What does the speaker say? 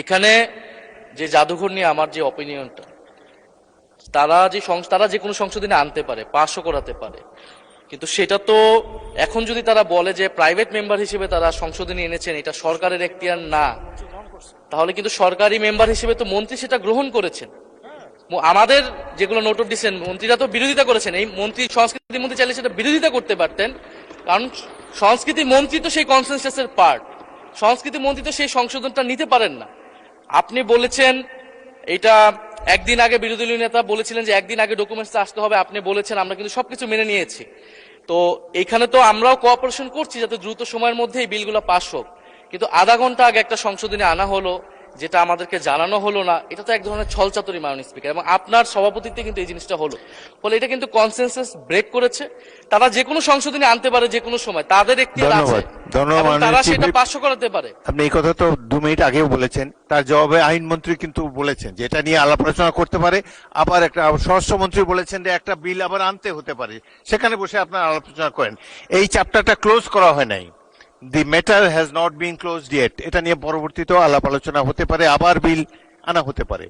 এখানে যে জাদুঘর নিয়ে আমার যে অপিনিয়নটা, তারা যে কোনো সংশোধনী আনতে পারে, পাশও করাতে পারে, কিন্তু সেটা তো এখন যদি তারা বলে যে প্রাইভেট মেম্বার হিসেবে তারা সংশোধনী এনেছেন, এটা সরকারের এখতিয়ার না, তাহলে কিন্তু সরকারি মেম্বার হিসেবে তো মন্ত্রী সেটা গ্রহণ করেছেন। আমাদের যেগুলো নোট অফ ডিসেন্ট, মন্ত্রীরা তো বিরোধিতা করেছেন। এই মন্ত্রী, সংস্কৃতি মন্ত্রী চাইলে সেটা বিরোধিতা করতে পারতেন, কারণ সংস্কৃতি মন্ত্রী তো সেই কনসেনসাসের পার্ট। সংস্কৃতি মন্ত্রী তো সেই সংশোধনটা নিতে পারেন না। আপনি বলেছেন এটা একদিন আগে, বিরোধী দলীয় নেতা বলেছিলেন যে একদিন আগে ডকুমেন্টস আসতে হবে, আপনি বলেছেন, আমরা কিন্তু সবকিছু মেনে নিয়েছি। তো এইখানে তো আমরাও কোঅপারেশন করছি যাতে দ্রুত সময়ের মধ্যে এই বিলগুলো পাস হোক, কিন্তু আধা ঘন্টা আগে একটা সংশোধনী আনা হলো যেটা আমাদেরকে জানানো হলো না, এটা তো এক ধরনের ছলচাতুরি মাননীয় স্পিকার, এবং আপনার সভাপতিত্বে কিন্তু এই জিনিসটা হলো। ফলে এটা কিন্তু কনসেনসাস ব্রেক করেছে। তারা যে কোনো সংশোধনী আনতে পারে যে কোনো সময়, তাদের এখতিয়ার আছে, এবং তারা সেটা পাস করাতে পারে। আপনি এই কথা তো 2 মিনিট আগেও বলেছেন, তার জবাবে আইনমন্ত্রী কিন্তু বলেছেন যে এটা নিয়ে আলাপ আলোচনা করতে পারে। আবার একটা স্বরাষ্ট্রমন্ত্রী বলেছেন যে একটা বিল আবার আনতে হতে পারে, সেখানে বসে আপনারা আলোচনা করেন। এই চ্যাপ্টারটা ক্লোজ করা হয় নাই, the matter has not been closed yet. এটা নিয়ে পরবর্তীতেও আলাপ আলোচনা হতে পারে, আবার বিল আনা হতে পারে।